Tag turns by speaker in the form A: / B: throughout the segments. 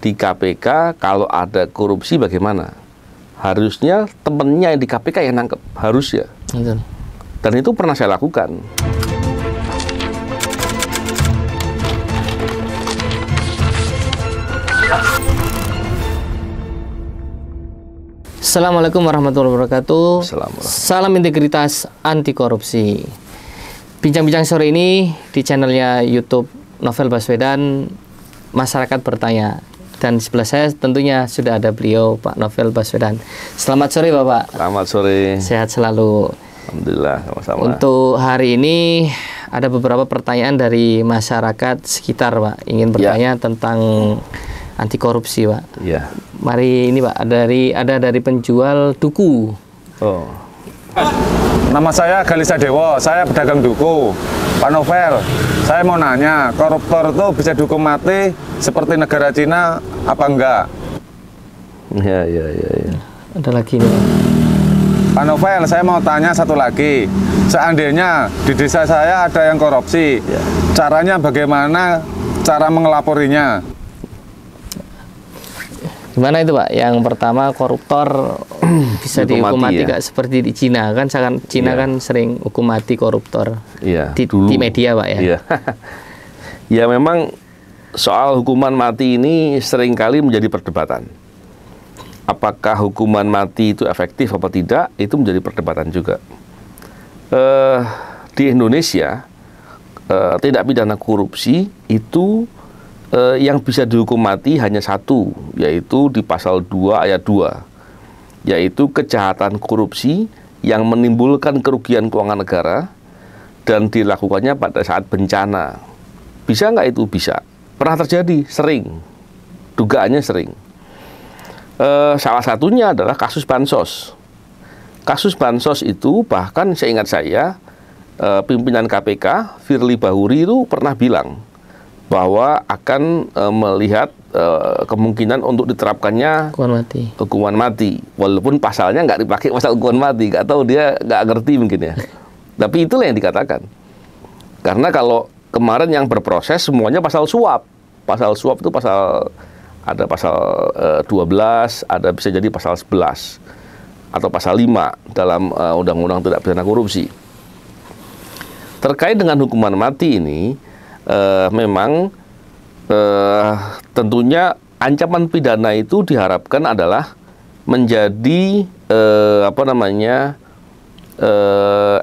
A: di KPK kalau ada korupsi bagaimana? Harusnya temennya yang di KPK yang nangkep, harus ya.
B: Betul.
A: Dan itu pernah saya lakukan.
B: Assalamualaikum warahmatullahi wabarakatuh. Salam integritas anti korupsi. Bincang-bincang sore ini di channelnya YouTube Novel Baswedan, masyarakat bertanya. Dan sebelah saya tentunya sudah ada beliau, Pak Novel Baswedan. Selamat sore Bapak.
A: Selamat sore.
B: Sehat selalu.
A: Alhamdulillah, sama-sama.
B: Untuk hari ini ada beberapa pertanyaan dari masyarakat sekitar, Pak. Ingin bertanya tentang anti korupsi, Pak.
A: Iya.
B: Mari ini, Pak, ada dari penjual duku.
A: Oh.
C: Nama saya Galisa Dewo, saya pedagang duku. Pak Novel, saya mau nanya, koruptor itu bisa dihukum mati seperti negara Cina apa enggak?
A: Ya.
B: Ada lagi nih.
C: Pak Novel, saya mau tanya satu lagi. Seandainya di desa saya ada yang korupsi, caranya bagaimana cara mengelaporinya?
B: Gimana itu, Pak? Yang pertama, koruptor bisa dihukum mati nggak seperti di Cina kan? Cina kan sering hukum mati koruptor.
A: Iya.
B: Di media, Pak, ya.
A: Iya. Ya memang soal hukuman mati ini seringkali menjadi perdebatan. Apakah hukuman mati itu efektif apa tidak? Itu menjadi perdebatan juga. Di Indonesia tindak pidana korupsi itu yang bisa dihukum mati hanya satu, yaitu di pasal 2 ayat 2, yaitu kejahatan korupsi yang menimbulkan kerugian keuangan negara dan dilakukannya pada saat bencana. Bisa nggak itu? Bisa. Pernah terjadi, sering. Dugaannya sering. Salah satunya adalah kasus Bansos. Kasus Bansos itu bahkan seingat saya, pimpinan KPK, Firly Bahuri itu pernah bilang bahwa akan melihat kemungkinan untuk diterapkannya hukuman mati. Walaupun pasalnya nggak dipakai pasal hukuman mati, nggak tahu, dia nggak ngerti mungkin ya. Tapi itulah yang dikatakan. Karena kalau kemarin yang berproses semuanya pasal suap. Pasal suap itu ada pasal 12, ada bisa jadi pasal 11 atau pasal 5 dalam Undang-Undang Tindak Pidana Korupsi. Terkait dengan hukuman mati ini, memang tentunya ancaman pidana itu diharapkan adalah menjadi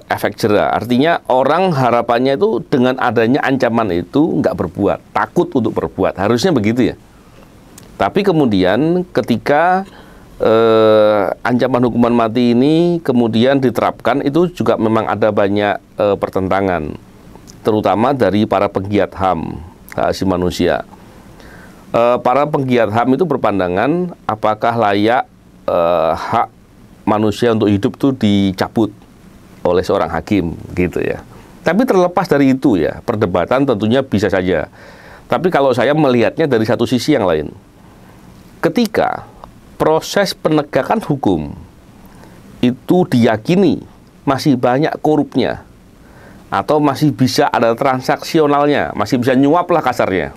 A: efek jera. Artinya orang harapannya itu dengan adanya ancaman itu nggak berbuat, takut untuk berbuat. Harusnya begitu ya. Tapi kemudian ketika ancaman hukuman mati ini kemudian diterapkan, itu juga memang ada banyak pertentangan, terutama dari para penggiat HAM, hak asasi manusia. Para penggiat HAM itu berpandangan apakah layak hak manusia untuk hidup itu dicabut oleh seorang hakim, gitu ya. Tapi terlepas dari itu ya, perdebatan tentunya bisa saja. Tapi kalau saya melihatnya dari satu sisi yang lain, ketika proses penegakan hukum itu diyakini masih banyak korupnya, atau masih bisa ada transaksionalnya, masih bisa nyuap lah kasarnya,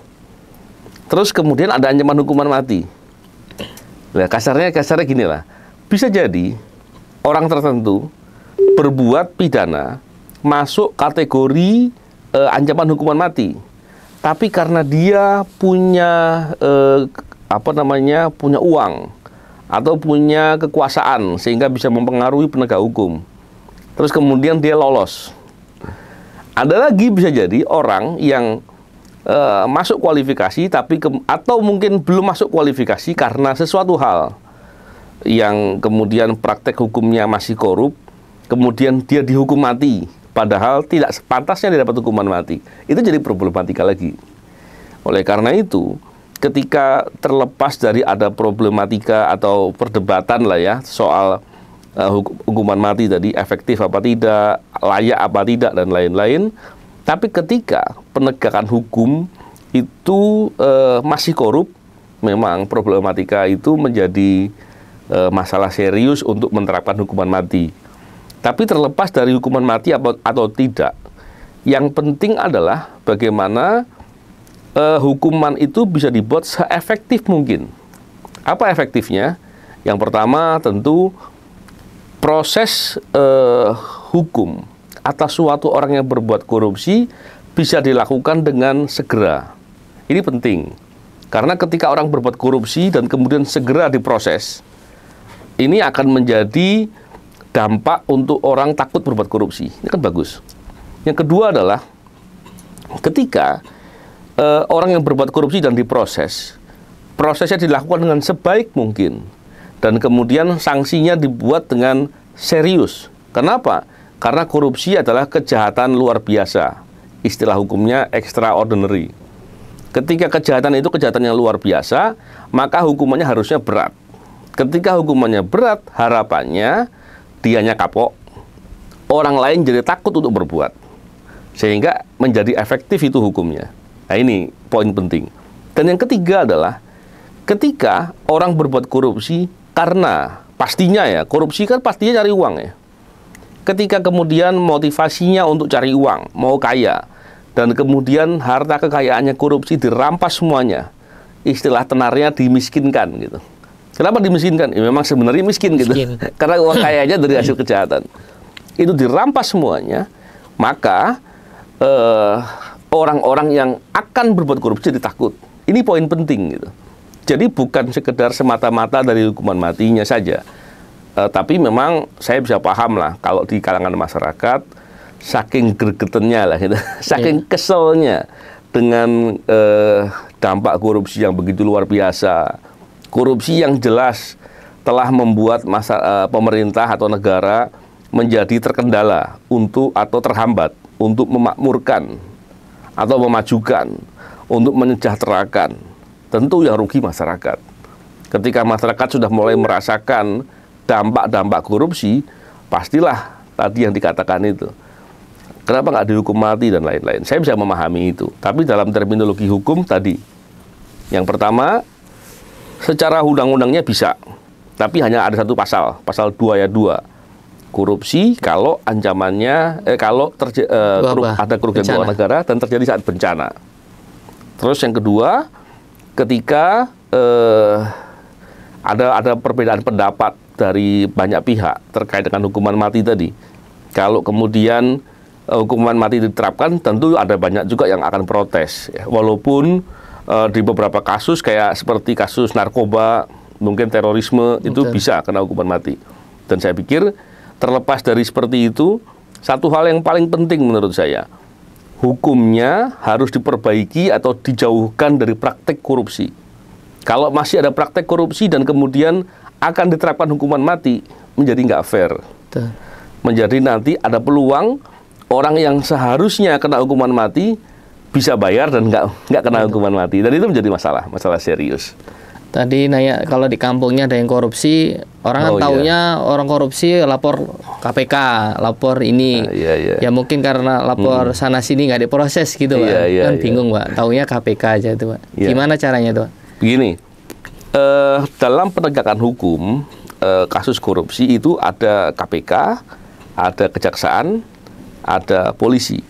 A: terus kemudian ada ancaman hukuman mati. Nah, kasarnya gini lah, bisa jadi orang tertentu berbuat pidana masuk kategori ancaman hukuman mati, tapi karena dia punya punya uang atau punya kekuasaan sehingga bisa mempengaruhi penegak hukum, terus kemudian dia lolos. Ada lagi bisa jadi orang yang masuk kualifikasi atau mungkin belum masuk kualifikasi karena sesuatu hal yang kemudian praktek hukumnya masih korup, kemudian dia dihukum mati, padahal tidak sepantasnya dia dapat hukuman mati. Itu jadi problematika lagi. Oleh karena itu, ketika terlepas dari ada problematika atau perdebatan lah ya soal hukuman mati tadi efektif apa tidak, layak apa tidak, dan lain-lain. Tapi ketika penegakan hukum itu masih korup, memang problematika itu menjadi masalah serius untuk menerapkan hukuman mati. Tapi terlepas dari hukuman mati atau tidak, yang penting adalah bagaimana hukuman itu bisa dibuat seefektif mungkin. Apa efektifnya? Yang pertama tentu proses hukum atas suatu orang yang berbuat korupsi bisa dilakukan dengan segera. Ini penting. Karena ketika orang berbuat korupsi dan kemudian segera diproses, ini akan menjadi dampak untuk orang takut berbuat korupsi. Ini kan bagus. Yang kedua adalah ketika orang yang berbuat korupsi dan diproses, prosesnya dilakukan dengan sebaik mungkin dan kemudian sanksinya dibuat dengan serius. Kenapa? Karena korupsi adalah kejahatan luar biasa. Istilah hukumnya extraordinary. Ketika kejahatan itu kejahatan yang luar biasa, maka hukumannya harusnya berat. Ketika hukumannya berat, harapannya dianya kapok, orang lain jadi takut untuk berbuat, sehingga menjadi efektif itu hukumnya. Nah, ini poin penting. Dan yang ketiga adalah ketika orang berbuat korupsi, karena pastinya ya, korupsi kan pastinya cari uang ya. Ketika kemudian motivasinya untuk cari uang, mau kaya, dan kemudian harta kekayaannya korupsi dirampas semuanya, istilah tenarnya dimiskinkan gitu. Kenapa dimiskinkan? Ya, memang sebenarnya miskin gitu. Karena uang kayanya dari hasil kejahatan. Itu dirampas semuanya, maka orang-orang yang akan berbuat korupsi jadi takut. Ini poin penting gitu. Jadi bukan sekedar semata-mata dari hukuman matinya saja. Tapi memang saya bisa paham lah kalau di kalangan masyarakat saking gregetennya lah gitu. Saking keselnya dengan dampak korupsi yang begitu luar biasa. Korupsi yang jelas telah membuat pemerintah atau negara menjadi terkendala untuk atau terhambat untuk memakmurkan atau memajukan, untuk menyejahterakan. Tentu yang rugi masyarakat. Ketika masyarakat sudah mulai merasakan dampak-dampak korupsi, pastilah tadi yang dikatakan itu. Kenapa nggak dihukum mati dan lain-lain? Saya bisa memahami itu. Tapi dalam terminologi hukum tadi, yang pertama, secara undang-undangnya bisa, tapi hanya ada satu pasal, pasal 2 ayat 2. Korupsi kalau ancamannya, kalau ada kerugian keuangan negara dan terjadi saat bencana. Terus yang kedua, ketika ada perbedaan pendapat dari banyak pihak terkait dengan hukuman mati tadi. Kalau kemudian hukuman mati diterapkan, tentu ada banyak juga yang akan protes. Ya. Walaupun di beberapa kasus kayak seperti kasus narkoba, mungkin terorisme, itu bisa kena hukuman mati. Dan saya pikir terlepas dari seperti itu, satu hal yang paling penting menurut saya, hukumnya harus diperbaiki atau dijauhkan dari praktek korupsi. Kalau masih ada praktek korupsi dan kemudian akan diterapkan hukuman mati, menjadi nggak fair. Menjadi nanti ada peluang orang yang seharusnya kena hukuman mati bisa bayar dan nggak kena hukuman mati. Dan itu menjadi masalah serius.
B: Tadi nanya kalau di kampungnya ada yang korupsi, orang kan taunya orang korupsi lapor KPK, lapor ini. Ya mungkin karena lapor sana sini nggak diproses gitu, Pak. Kan bingung, Pak. Taunya KPK aja itu, Pak. Gimana caranya tuh, Pak?
A: Begini, dalam penegakan hukum kasus korupsi itu ada KPK, ada kejaksaan, ada polisi.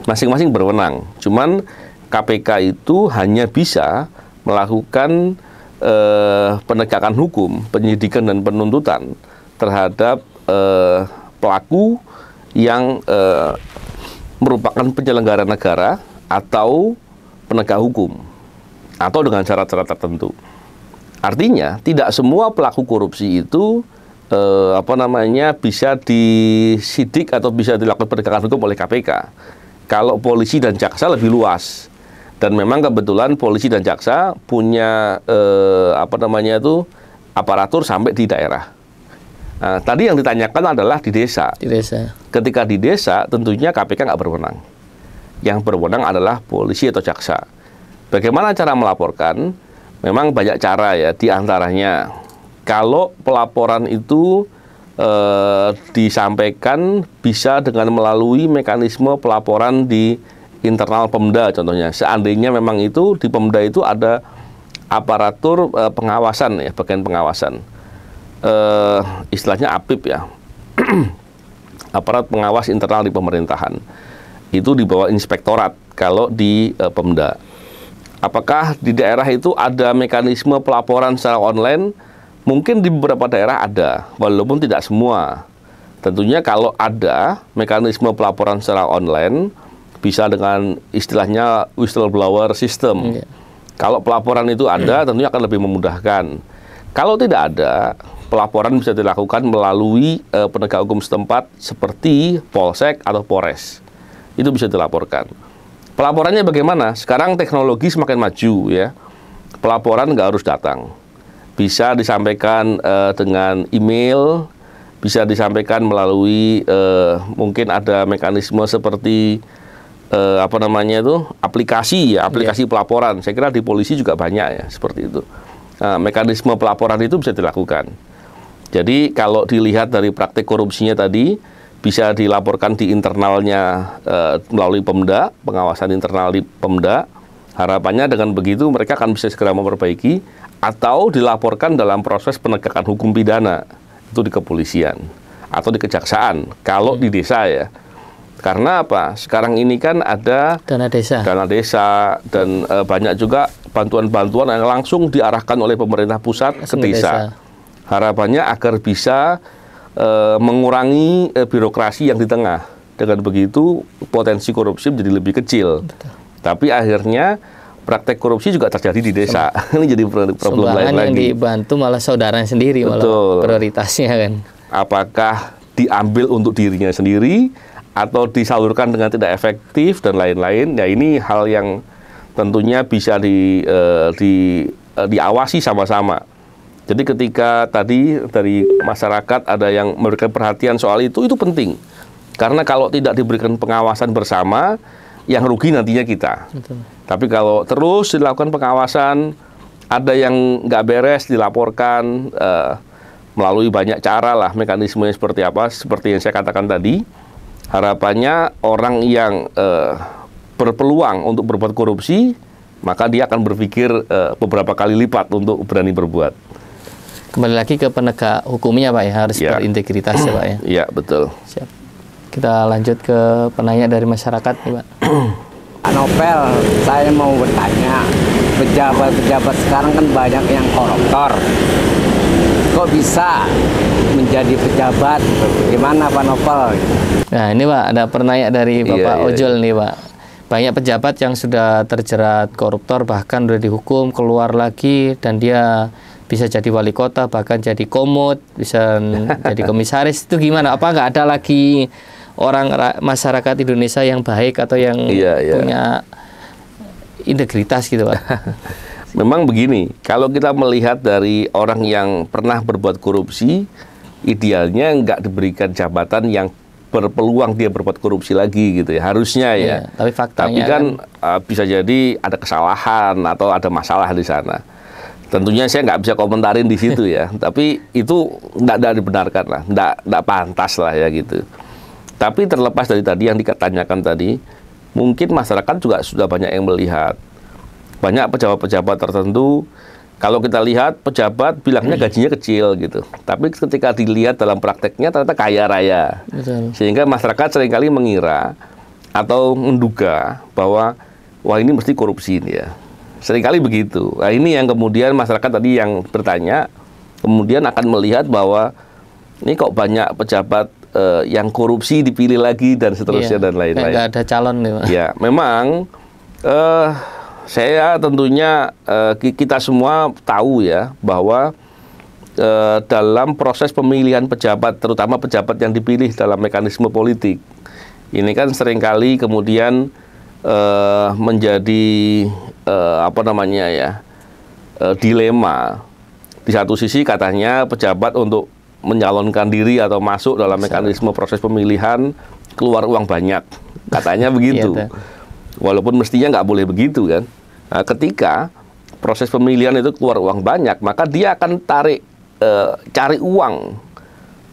A: Masing-masing berwenang. Cuman KPK itu hanya bisa melakukan penegakan hukum, penyidikan dan penuntutan terhadap pelaku yang merupakan penyelenggara negara atau penegak hukum atau dengan syarat-syarat tertentu. Artinya tidak semua pelaku korupsi itu bisa disidik atau bisa dilakukan penegakan hukum oleh KPK. Kalau polisi dan jaksa lebih luas. Dan memang kebetulan polisi dan jaksa punya aparatur sampai di daerah. Nah, tadi yang ditanyakan adalah di desa.
B: Di desa.
A: Ketika di desa, tentunya KPK nggak berwenang. Yang berwenang adalah polisi atau jaksa. Bagaimana cara melaporkan? Memang banyak cara ya. Di antaranya, kalau pelaporan itu disampaikan bisa dengan melalui mekanisme pelaporan di internal Pemda contohnya. Seandainya memang itu di Pemda itu ada aparatur pengawasan ya, bagian pengawasan. Istilahnya APIP ya. Aparat pengawas internal di pemerintahan. itu di bawah inspektorat kalau di Pemda. Apakah di daerah itu ada mekanisme pelaporan secara online? Mungkin di beberapa daerah ada, walaupun tidak semua. Tentunya kalau ada mekanisme pelaporan secara online, bisa dengan istilahnya whistleblower system. Kalau pelaporan itu ada, tentunya akan lebih memudahkan. Kalau tidak ada, pelaporan bisa dilakukan melalui penegak hukum setempat seperti Polsek atau Polres. Itu bisa dilaporkan. Pelaporannya bagaimana? Sekarang teknologi semakin maju ya. Pelaporan nggak harus datang. Bisa disampaikan dengan email, bisa disampaikan melalui mungkin ada mekanisme seperti apa namanya itu aplikasi ya, aplikasi pelaporan. Saya kira di polisi juga banyak ya seperti itu. Nah, mekanisme pelaporan itu bisa dilakukan. Jadi kalau dilihat dari praktik korupsinya tadi, bisa dilaporkan di internalnya melalui Pemda, pengawasan internal di Pemda. Harapannya dengan begitu mereka akan bisa segera memperbaiki, atau dilaporkan dalam proses penegakan hukum pidana, itu di kepolisian atau di kejaksaan, kalau di desa ya. Karena apa? Sekarang ini kan ada dana desa dan banyak juga bantuan-bantuan yang langsung diarahkan oleh pemerintah pusat ke desa. Harapannya agar bisa mengurangi birokrasi yang di tengah. Dengan begitu potensi korupsi menjadi lebih kecil. Betul. Tapi akhirnya praktek korupsi juga terjadi di desa. Ini jadi problem lain lagi.
B: Yang dibantu malah saudaranya sendiri. Betul. Malah prioritasnya kan.
A: Apakah diambil untuk dirinya sendiri atau disalurkan dengan tidak efektif dan lain-lain? Ya ini hal yang tentunya bisa diawasi sama-sama. Jadi ketika tadi dari masyarakat ada yang memberikan perhatian soal itu penting. Karena kalau tidak diberikan pengawasan bersama, yang rugi nantinya kita. Betul. Tapi kalau terus dilakukan pengawasan, ada yang nggak beres dilaporkan melalui banyak cara lah, mekanismenya seperti apa, seperti yang saya katakan tadi. Harapannya orang yang berpeluang untuk berbuat korupsi, maka dia akan berpikir beberapa kali lipat untuk berani berbuat.
B: Kembali lagi ke penegak hukumnya Pak ya, harus berintegritas ya Pak ya.
A: Iya, betul.
B: Siap. Kita lanjut ke penanya dari masyarakat nih Pak.
D: Pak Novel, saya mau bertanya, pejabat-pejabat sekarang kan banyak yang koruptor. Kok bisa menjadi pejabat? Gimana Pak Novel?
B: Nah ini Pak, ada pertanyaan dari Bapak Ojol nih Pak. Banyak pejabat yang sudah terjerat koruptor, bahkan sudah dihukum, keluar lagi, dan dia bisa jadi wali kota, bahkan jadi komut, bisa jadi komisaris. Itu gimana? Apa nggak ada lagi orang masyarakat Indonesia yang baik atau yang punya integritas gitu Pak?
A: Memang begini, kalau kita melihat dari orang yang pernah berbuat korupsi, idealnya nggak diberikan jabatan yang berpeluang dia berbuat korupsi lagi gitu ya, harusnya ya.
B: Tapi faktanya
A: kan bisa jadi ada kesalahan atau ada masalah di sana. Tentunya saya nggak bisa komentarin di situ ya, tapi itu nggak dibenarkan lah, nggak pantas lah ya gitu. Tapi terlepas dari tadi yang ditanyakan tadi, mungkin masyarakat juga sudah banyak yang melihat. Banyak pejabat-pejabat tertentu, kalau kita lihat pejabat bilangnya gajinya kecil gitu. Tapi ketika dilihat dalam prakteknya ternyata kaya raya.
B: Betul.
A: Sehingga masyarakat seringkali mengira atau menduga bahwa wah ini mesti korupsi ini ya. Seringkali begitu. Nah ini yang kemudian masyarakat tadi yang bertanya, kemudian akan melihat bahwa ini kok banyak pejabat yang korupsi dipilih lagi dan seterusnya dan lain-lain.
B: Nggak ada calon nih Pak.
A: Ya memang saya tentunya kita semua tahu ya bahwa dalam proses pemilihan pejabat, terutama pejabat yang dipilih dalam mekanisme politik, ini kan seringkali kemudian menjadi dilema. Di satu sisi katanya pejabat untuk menyalonkan diri atau masuk dalam mekanisme proses pemilihan keluar uang banyak, katanya begitu. Walaupun mestinya nggak boleh begitu kan. Nah, ketika proses pemilihan itu keluar uang banyak, maka dia akan cari uang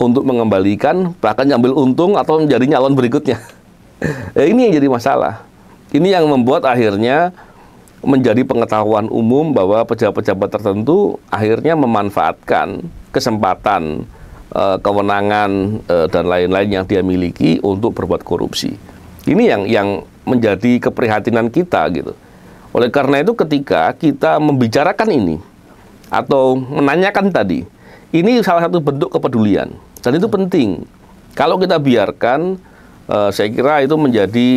A: untuk mengembalikan, bahkan ngambil untung atau menjadi nyalon berikutnya. Ini yang jadi masalah. Ini yang membuat akhirnya menjadi pengetahuan umum bahwa pejabat-pejabat tertentu akhirnya memanfaatkan kesempatan, kewenangan dan lain-lain yang dia miliki untuk berbuat korupsi. Ini yang menjadi keprihatinan kita gitu. Oleh karena itu ketika kita membicarakan ini atau menanyakan tadi, ini salah satu bentuk kepedulian dan itu penting. Kalau kita biarkan, saya kira itu menjadi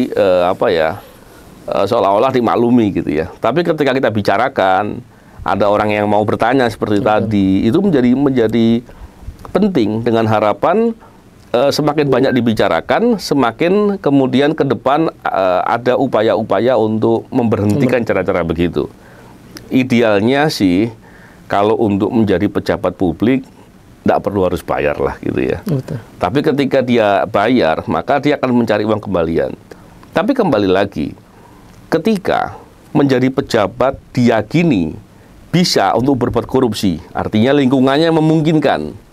A: seolah-olah dimaklumi gitu ya. Tapi ketika kita bicarakan, ada orang yang mau bertanya seperti tadi, itu menjadi penting dengan harapan semakin banyak dibicarakan, semakin kemudian ke depan ada upaya-upaya untuk memberhentikan cara-cara begitu. Idealnya sih, kalau untuk menjadi pejabat publik, tidak perlu harus bayar lah gitu ya. Betul. Tapi ketika dia bayar, maka dia akan mencari uang kembalian. Tapi kembali lagi, ketika menjadi pejabat diyakini bisa untuk berbuat korupsi, artinya lingkungannya memungkinkan.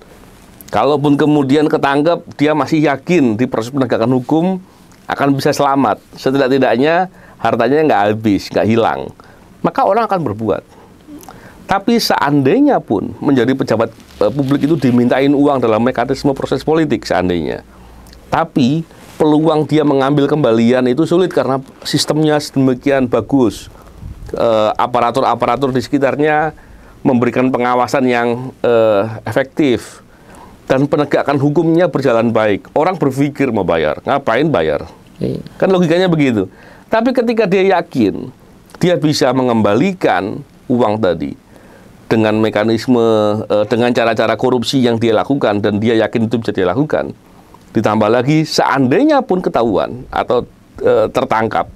A: Kalaupun kemudian ketangkep, dia masih yakin di proses penegakan hukum akan bisa selamat. Setidak-tidaknya hartanya nggak habis, nggak hilang. Maka orang akan berbuat. Tapi seandainya pun menjadi pejabat publik itu dimintain uang dalam mekanisme proses politik seandainya. Tapi peluang dia mengambil kembalian itu sulit karena sistemnya sedemikian bagus. Aparatur-aparatur di sekitarnya memberikan pengawasan yang efektif. Dan penegakan hukumnya berjalan baik. Orang berpikir mau bayar, ngapain bayar? Kan logikanya begitu. Tapi ketika dia yakin, dia bisa mengembalikan uang tadi dengan mekanisme, dengan cara-cara korupsi yang dia lakukan, dan dia yakin itu bisa dia lakukan. Ditambah lagi, seandainya pun ketahuan atau tertangkap,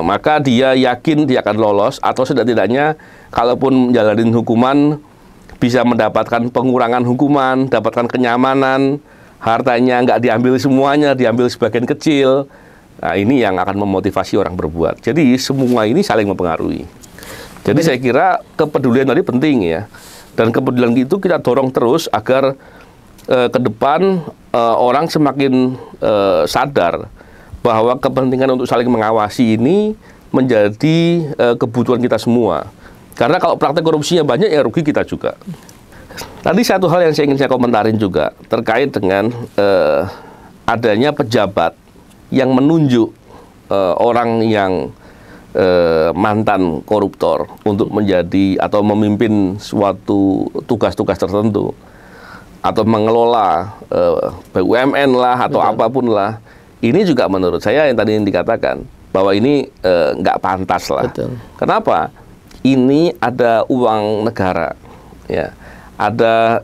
A: maka dia yakin dia akan lolos, atau setidak-tidaknya kalaupun menjalani hukuman, bisa mendapatkan pengurangan hukuman, dapatkan kenyamanan, hartanya nggak diambil semuanya, diambil sebagian kecil. Nah, ini yang akan memotivasi orang berbuat. Jadi semua ini saling mempengaruhi. Jadi saya kira kepedulian tadi penting ya. Dan kepedulian itu kita dorong terus agar ke depan orang semakin sadar bahwa kepentingan untuk saling mengawasi ini menjadi kebutuhan kita semua. Karena kalau praktek korupsinya banyak, ya rugi kita juga. Tadi satu hal yang ingin saya komentarin juga terkait dengan adanya pejabat yang menunjuk orang yang mantan koruptor untuk menjadi atau memimpin suatu tugas-tugas tertentu atau mengelola BUMN lah atau apapun lah. Ini juga menurut saya yang tadi dikatakan bahwa ini nggak pantas lah. Betul. Kenapa? Ini ada uang negara, ya, ada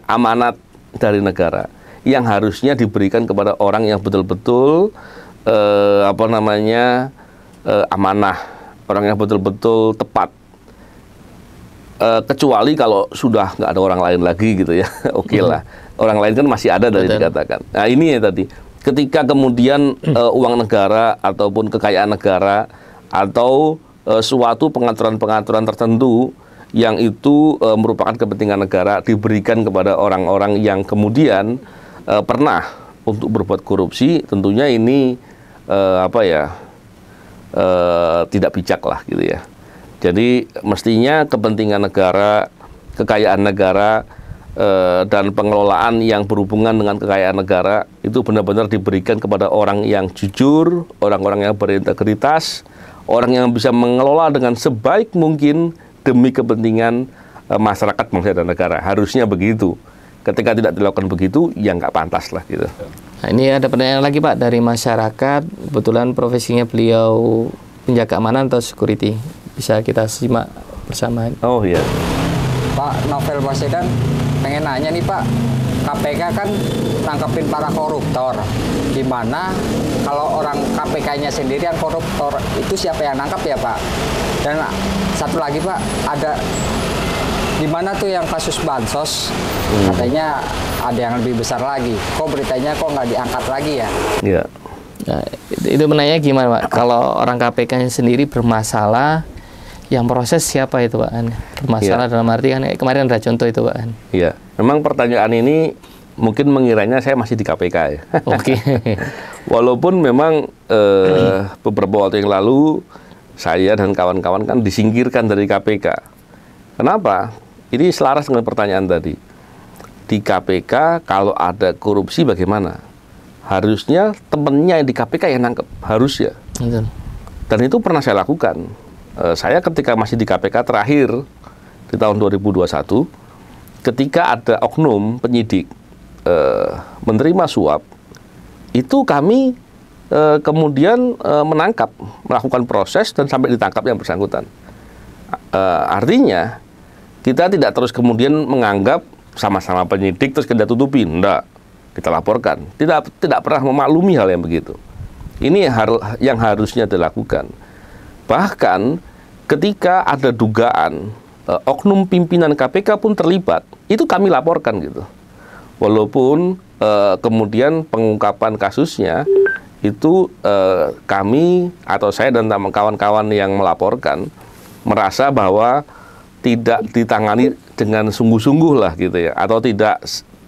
A: amanat dari negara yang harusnya diberikan kepada orang yang betul-betul amanah, orang yang betul-betul tepat. Kecuali kalau sudah nggak ada orang lain lagi gitu ya, oke lah. Orang lain kan masih ada dari dikatakan. Nah ini ya tadi, ketika kemudian uang negara ataupun kekayaan negara atau suatu pengaturan-pengaturan tertentu yang itu merupakan kepentingan negara diberikan kepada orang-orang yang kemudian pernah untuk berbuat korupsi, tentunya ini tidak bijak lah gitu ya. Jadi mestinya kepentingan negara, kekayaan negara, dan pengelolaan yang berhubungan dengan kekayaan negara itu benar-benar diberikan kepada orang yang jujur, orang-orang yang berintegritas, orang yang bisa mengelola dengan sebaik mungkin demi kepentingan masyarakat, bangsa dan negara. Harusnya begitu. Ketika tidak dilakukan begitu, ya nggak pantas lah gitu.
B: Nah, ini ada pertanyaan lagi Pak dari masyarakat. Kebetulan profesinya beliau penjaga keamanan atau security. Bisa kita simak bersama.
A: Oh iya.
E: Pak Novel Baswedan pengen nanya nih Pak, KPK kan nangkepin para koruptor. Gimana kalau orang KPK-nya sendiri yang koruptor, itu siapa yang nangkap ya Pak? Dan satu lagi Pak, ada gimana tuh yang kasus bansos? Katanya ada yang lebih besar lagi. Kok beritanya kok nggak diangkat lagi ya?
A: Iya.
B: Nah, itu menanya gimana Pak? Kalau orang KPK-nya sendiri bermasalah, yang proses siapa itu Pak? Bermasalah dalam arti kan kemarin ada contoh itu Pak.
A: Iya. Memang pertanyaan ini mungkin mengiranya saya masih di KPK ya.
B: Oke.
A: Walaupun memang beberapa waktu yang lalu saya dan kawan-kawan kan disingkirkan dari KPK. Kenapa? Ini selaras dengan pertanyaan tadi. Di KPK kalau ada korupsi bagaimana? harusnya temennya yang di KPK yang nangkep, harus ya.
B: Betul.
A: Dan itu pernah saya lakukan. Saya ketika masih di KPK terakhir di tahun 2021, ketika ada oknum penyidik menerima suap, itu kami kemudian menangkap, melakukan proses dan sampai ditangkap yang bersangkutan. Artinya kita tidak terus kemudian menganggap sama-sama penyidik terus kita tutupin, enggak, kita laporkan. Tidak pernah memaklumi hal yang begitu. Ini yang harusnya dilakukan. Bahkan ketika ada dugaan oknum pimpinan KPK pun terlibat, itu kami laporkan gitu. Walaupun kemudian pengungkapan kasusnya itu kami atau saya dan kawan-kawan yang melaporkan merasa bahwa tidak ditangani dengan sungguh-sungguh lah gitu ya, atau tidak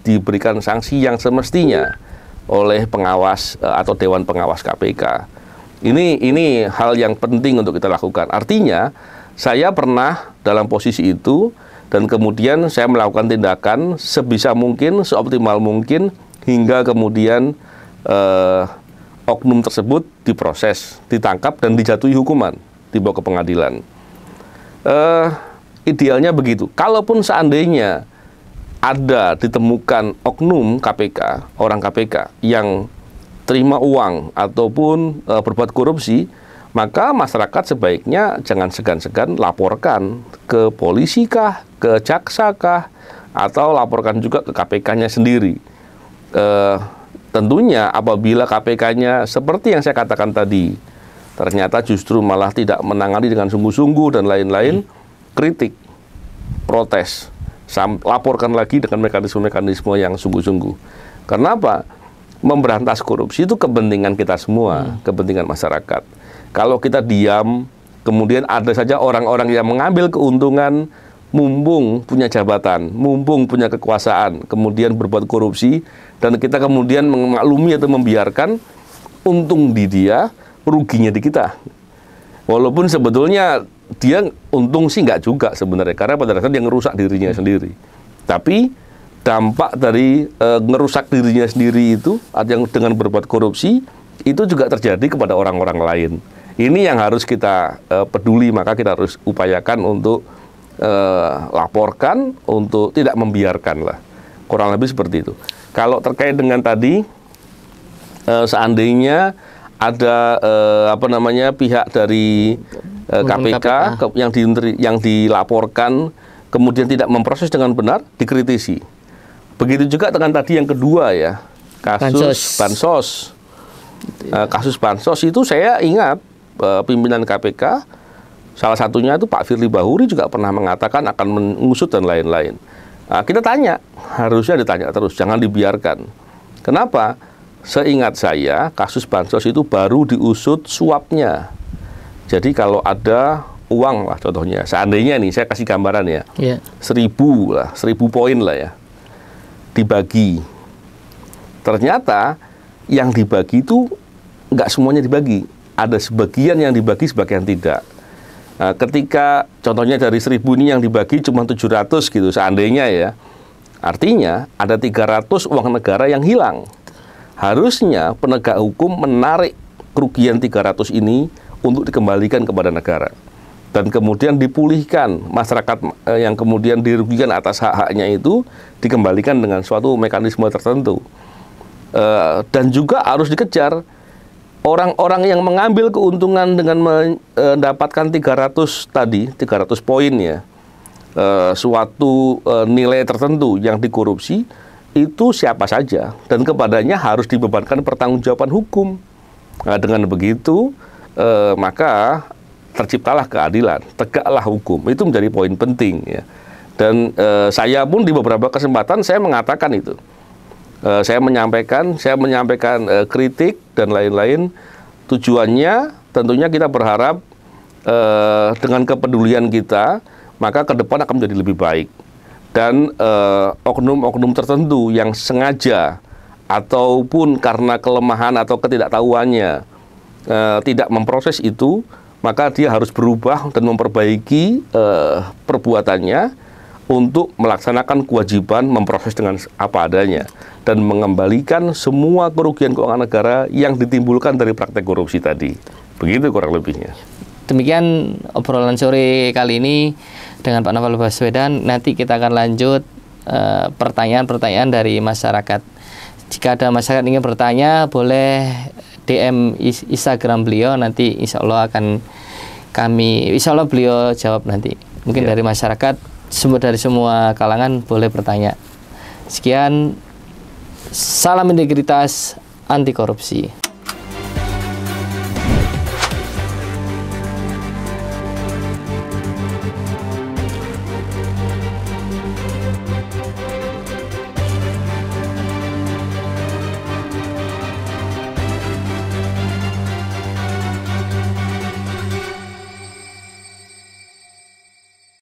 A: diberikan sanksi yang semestinya oleh pengawas atau Dewan Pengawas KPK. Ini hal yang penting untuk kita lakukan. Artinya saya pernah dalam posisi itu dan kemudian saya melakukan tindakan sebisa mungkin, seoptimal mungkin hingga kemudian oknum tersebut diproses, ditangkap dan dijatuhi hukuman, dibawa ke pengadilan. Idealnya begitu. Kalaupun seandainya ada ditemukan oknum KPK, orang KPK yang terima uang ataupun berbuat korupsi, maka masyarakat sebaiknya jangan segan-segan laporkan ke polisi kah, ke jaksa kah, atau laporkan juga ke KPK-nya sendiri. Tentunya apabila KPK-nya seperti yang saya katakan tadi, ternyata justru malah tidak menangani dengan sungguh-sungguh dan lain-lain, kritik, protes, laporkan lagi dengan mekanisme-mekanisme yang sungguh-sungguh. Karena apa? Memberantas korupsi itu kepentingan kita semua, kepentingan masyarakat. Kalau kita diam, kemudian ada saja orang-orang yang mengambil keuntungan, mumpung punya jabatan, mumpung punya kekuasaan, kemudian berbuat korupsi, dan kita kemudian memaklumi atau membiarkan, untung di dia, ruginya di kita. Walaupun sebetulnya dia untung sih nggak juga sebenarnya, karena pada dasarnya dia ngerusak dirinya sendiri. Tapi dampak dari ngerusak dirinya sendiri itu, yang dengan berbuat korupsi, itu juga terjadi kepada orang-orang lain. Ini yang harus kita peduli, maka kita harus upayakan untuk laporkan, untuk tidak membiarkan lah. Kurang lebih seperti itu. Kalau terkait dengan tadi, seandainya ada pihak dari KPK yang dilaporkan kemudian tidak memproses dengan benar, dikritisi. Begitu juga dengan tadi yang kedua ya, kasus Bansos. Kasus Bansos itu saya ingat pimpinan KPK, salah satunya itu Pak Firly Bahuri juga pernah mengatakan akan mengusut dan lain-lain. Kita tanya, harusnya ditanya terus, jangan dibiarkan. Kenapa? Seingat saya, kasus Bansos itu baru diusut suapnya. Jadi kalau ada uang lah contohnya, seandainya nih, saya kasih gambaran ya, 1.000 poin lah ya, dibagi. Ternyata yang dibagi itu nggak semuanya dibagi. Ada sebagian yang dibagi, sebagian tidak. Ketika contohnya dari 1.000 ini yang dibagi cuma 700 gitu, seandainya ya, artinya ada 300 uang negara yang hilang. Harusnya penegak hukum menarik kerugian 300 ini untuk dikembalikan kepada negara. Dan kemudian dipulihkan masyarakat yang kemudian dirugikan atas hak-haknya itu, dikembalikan dengan suatu mekanisme tertentu. Dan juga harus dikejar orang-orang yang mengambil keuntungan dengan mendapatkan 300 poin ya, suatu nilai tertentu yang dikorupsi, itu siapa saja, dan kepadanya harus dibebankan pertanggungjawaban hukum. Nah, dengan begitu maka terciptalah keadilan, tegaklah hukum. Itu menjadi poin penting ya. Dan saya pun di beberapa kesempatan saya mengatakan itu. Saya menyampaikan kritik dan lain-lain. Tujuannya tentunya kita berharap dengan kepedulian kita, maka ke depan akan menjadi lebih baik. Dan oknum-oknum tertentu yang sengaja ataupun karena kelemahan atau ketidaktahuannya tidak memproses itu, maka dia harus berubah dan memperbaiki perbuatannya untuk melaksanakan kewajiban memproses dengan apa adanya dan mengembalikan semua kerugian keuangan negara yang ditimbulkan dari praktek korupsi tadi. Begitu kurang lebihnya.
B: Demikian obrolan sore kali ini dengan Pak Novel Baswedan. Nanti kita akan lanjut pertanyaan-pertanyaan dari masyarakat. Jika ada masyarakat ingin bertanya, boleh DM Instagram beliau. Nanti insya Allah beliau jawab nanti. Mungkin dari masyarakat, dari semua kalangan boleh bertanya. Sekian, salam integritas anti korupsi.